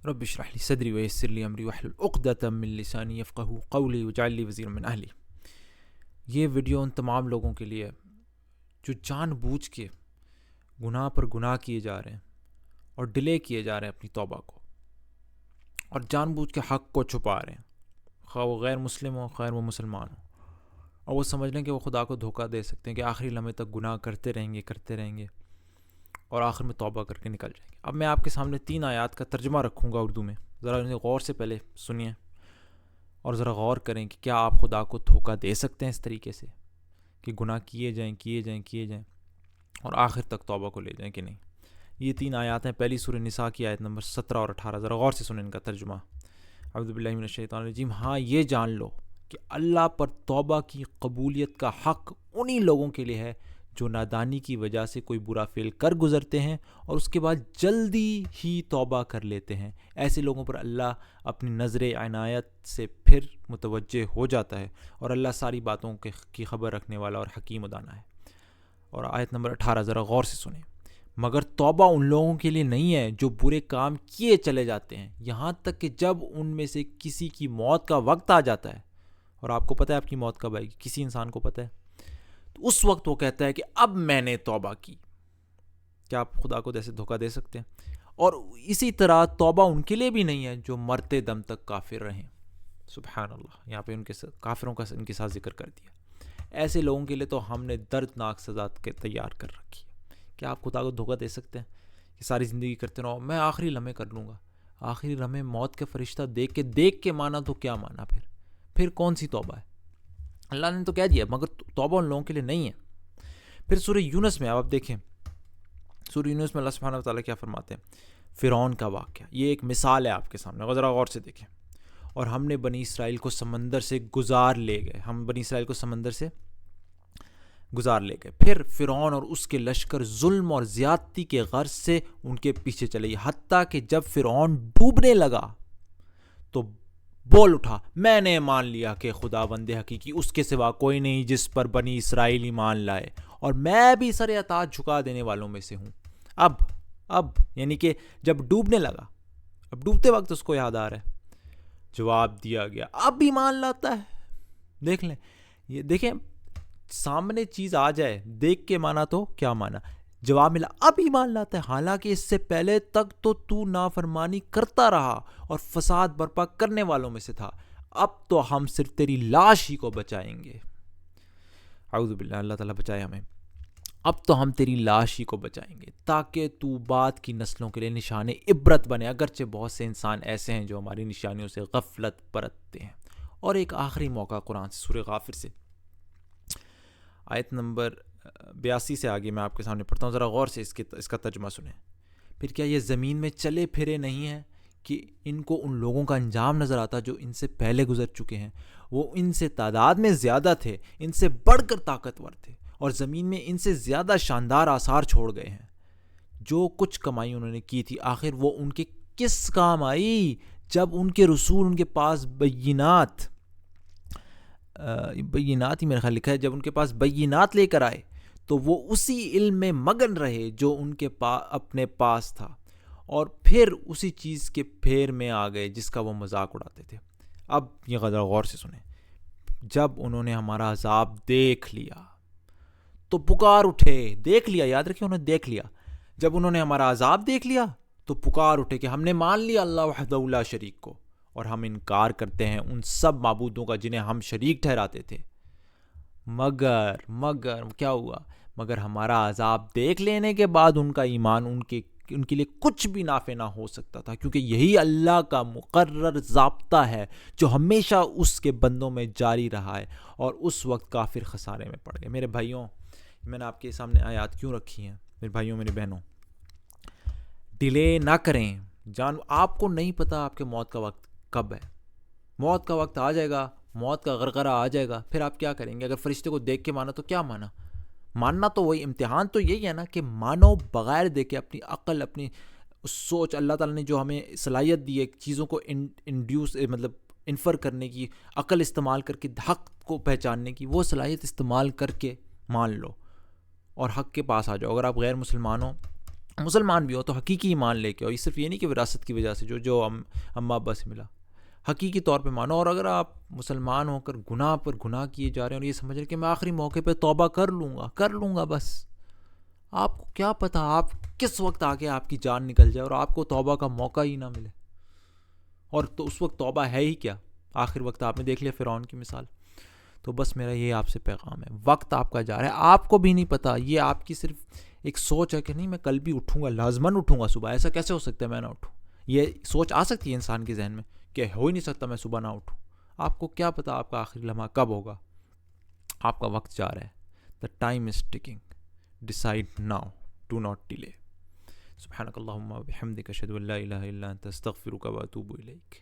رب اشرح لي صدری ویسر لی امری واحلل عقدۃ من لسانی یفقہوا قولی واجعل لی وزیرا من اہلی۔ یہ ویڈیو ان تمام لوگوں کے لیے جو جان بوجھ کے گناہ پر گناہ کیے جا رہے ہیں اور ڈیلے کیے جا رہے ہیں اپنی توبہ کو، اور جان بوجھ کے حق کو چھپا رہے ہیں، خواہ وہ غیر مسلم ہو خیر وہ مسلمان ہو، اور وہ سمجھ لیں کہ وہ خدا کو دھوکہ دے سکتے ہیں کہ آخری لمحے تک گناہ کرتے رہیں گے اور آخر میں توبہ کر کے نکل جائیں گے۔ اب میں آپ کے سامنے 3 آیات کا ترجمہ رکھوں گا اردو میں، ذرا انہیں غور سے پہلے سنیے اور ذرا غور کریں کہ کیا آپ خدا کو دھوکہ دے سکتے ہیں اس طریقے سے کہ گناہ کیے جائیں اور آخر تک توبہ کو لے جائیں کہ نہیں۔ یہ 3 آیات ہیں۔ پہلی سورہ نساء کی آیت نمبر 17 اور 18، ذرا غور سے سنیں ان کا ترجمہ۔ اعوذ باللہ من الشیطان الرجیم۔ ہاں یہ جان لو کہ اللہ پر توبہ کی قبولیت کا حق انہی لوگوں کے لیے ہے جو نادانی کی وجہ سے کوئی برا فعل کر گزرتے ہیں اور اس کے بعد جلدی ہی توبہ کر لیتے ہیں۔ ایسے لوگوں پر اللہ اپنی نظر عنایت سے پھر متوجہ ہو جاتا ہے، اور اللہ ساری باتوں کی خبر رکھنے والا اور حکیم و دانا ہے۔ اور آیت نمبر 18 ذرا غور سے سنیں۔ مگر توبہ ان لوگوں کے لیے نہیں ہے جو برے کام کیے چلے جاتے ہیں، یہاں تک کہ جب ان میں سے کسی کی موت کا وقت آ جاتا ہے، اور آپ کو پتہ ہے آپ کی موت کب آئے گی، کسی انسان کو پتہ ہے، تو اس وقت وہ کہتا ہے کہ اب میں نے توبہ کی۔ کیا آپ خدا کو ایسے دھوکہ دے سکتے ہیں؟ اور اسی طرح توبہ ان کے لیے بھی نہیں ہے جو مرتے دم تک کافر رہیں۔ سبحان اللہ، یہاں پہ ان کے کافروں کا ان کے ساتھ ذکر کر دیا۔ ایسے لوگوں کے لیے تو ہم نے دردناک سزا کے تیار کر رکھی ہے۔ کیا آپ خدا کو دھوکہ دے سکتے ہیں کہ ساری زندگی کرتے رہو میں آخری لمحے کر لوں گا؟ آخری لمحے موت کے فرشتہ دیکھ کے مانا تو کیا مانا پھر کون سی توبہ ہے؟ اللہ نے تو کہہ دیا مگر توبہ ان لوگوں کے لیے نہیں ہے۔ پھر سورہ یونس میں آپ دیکھیں، سورہ یونس میں اللہ سبحانہ و تعالیٰ کیا فرماتے ہیں؟ فرعون کا واقعہ، یہ ایک مثال ہے آپ کے سامنے، ذرا غور سے دیکھیں۔ اور ہم نے بنی اسرائیل کو سمندر سے گزار لے گئے، پھر فرعون اور اس کے لشکر ظلم اور زیادتی کے غرض سے ان کے پیچھے چلے، حتیٰ کہ جب فرعون ڈوبنے لگا تو بول اٹھا، میں نے مان لیا کہ خداوند حقیقی اس کے سوا کوئی نہیں جس پر بنی اسرائیل ایمان لائے، اور میں بھی سر اطاعت جھکا دینے والوں میں سے ہوں۔ اب یعنی کہ جب ڈوبنے لگا، اب ڈوبتے وقت اس کو یاد آ رہا ہے، جواب دیا گیا اب ایمان لاتا ہے۔ دیکھ لیں، یہ دیکھیں، سامنے چیز آ جائے، دیکھ کے مانا تو کیا مانا، جواب ملا اب ایمان لاتا ہے، حالانکہ اس سے پہلے تک تو نافرمانی کرتا رہا اور فساد برپا کرنے والوں میں سے تھا، اب تو ہم صرف تیری لاش ہی کو بچائیں گے۔ اعوذ باللہ، اللہ تعالیٰ بچائے ہمیں۔ اب تو ہم تیری لاش ہی کو بچائیں گے تاکہ تو بعد کی نسلوں کے لیے نشان عبرت بنے، اگرچہ بہت سے انسان ایسے ہیں جو ہماری نشانیوں سے غفلت برتتے ہیں۔ اور ایک آخری موقع قرآن سے، سورہ غافر سے، آیت نمبر 82 سے آگے میں آپ کے سامنے پڑھتا ہوں، ذرا غور سے اس کا ترجمہ سنیں۔ پھر کیا یہ زمین میں چلے پھرے نہیں ہیں کہ ان کو ان لوگوں کا انجام نظر آتا جو ان سے پہلے گزر چکے ہیں؟ وہ ان سے تعداد میں زیادہ تھے، ان سے بڑھ کر طاقتور تھے، اور زمین میں ان سے زیادہ شاندار آثار چھوڑ گئے ہیں۔ جو کچھ کمائی انہوں نے کی تھی، آخر وہ ان کے کس کام آئی جب ان کے رسول ان کے پاس بینات ہی میرے خیال لکھا ہے، جب ان کے پاس بینات لے کر آئے تو وہ اسی علم میں مگن رہے جو ان کے اپنے پاس تھا، اور پھر اسی چیز کے پھیر میں آ گئے جس کا وہ مذاق اڑاتے تھے۔ اب یہ ذرا غور سے سنیں۔ جب انہوں نے ہمارا عذاب دیکھ لیا تو پکار اٹھے، دیکھ لیا، یاد رکھیں انہوں نے دیکھ لیا، جب انہوں نے ہمارا عذاب دیکھ لیا تو پکار اٹھے کہ ہم نے مان لیا اللہ وحدہ لا شریک کو، اور ہم انکار کرتے ہیں ان سب معبودوں کا جنہیں ہم شریک ٹھہراتے تھے۔ مگر کیا ہوا؟ مگر ہمارا عذاب دیکھ لینے کے بعد ان کا ایمان ان کے لیے کچھ بھی نافع نہ ہو سکتا تھا، کیونکہ یہی اللہ کا مقرر ضابطہ ہے جو ہمیشہ اس کے بندوں میں جاری رہا ہے، اور اس وقت کافر خسارے میں پڑ گئے۔ میرے بھائیوں، میں نے آپ کے سامنے آیات کیوں رکھی ہیں؟ میرے بھائیوں، میری بہنوں، ڈیلے نہ کریں۔ آپ کو نہیں پتا آپ کے موت کا وقت کب ہے، موت کا وقت آ جائے گا، موت کا غرغرہ آ جائے گا، پھر آپ کیا کریں گے؟ اگر فرشتے کو دیکھ کے مانا تو کیا ماننا تو وہی، امتحان تو یہی ہے نا کہ مانو بغیر دیکھے، اپنی عقل، اپنی سوچ، اللہ تعالیٰ نے جو ہمیں صلاحیت دی ہے چیزوں کو انفر کرنے کی، عقل استعمال کر کے حق کو پہچاننے کی، وہ صلاحیت استعمال کر کے مان لو اور حق کے پاس آ جاؤ۔ اگر آپ غیر مسلمان ہو، مسلمان بھی ہو تو حقیقی ایمان لے کے ہو، یہ صرف یہ نہیں کہ وراثت کی وجہ سے جو اماں ابا سے ملا، حقیقی طور پہ مانو. اور اگر آپ مسلمان ہو کر گناہ پر گناہ کیے جا رہے ہیں اور یہ سمجھ رہے کہ میں آخری موقع پہ توبہ کر لوں گا بس، آپ کو کیا پتا آپ کس وقت آگے آپ کی جان نکل جائے اور آپ کو توبہ کا موقع ہی نہ ملے. اور تو اس وقت توبہ ہے ہی کیا، آخر وقت آپ نے دیکھ لیا فرعون کی مثال. تو بس میرا یہ آپ سے پیغام ہے، وقت آپ کا جا رہا ہے، آپ کو بھی نہیں پتا، یہ آپ کی صرف ایک سوچ ہے کہ نہیں میں کل بھی اٹھوں گا، لازماً اٹھوں گا صبح. ایسا کیسے ہو سکتا ہے میں نہ اٹھوں؟ یہ سوچ آ سکتی ہے انسان کے ذہن میں کہ ہو ہی نہیں سکتا میں صبح نہ اٹھوں. آپ کو کیا پتا آپ کا آخری لمحہ کب ہوگا. آپ کا وقت جا رہا ہے. The time is ticking. Decide now. Do not delay. سبحانك اللهم وبحمدك اشهد ان لا اله الا انت استغفرك واتوب اليك.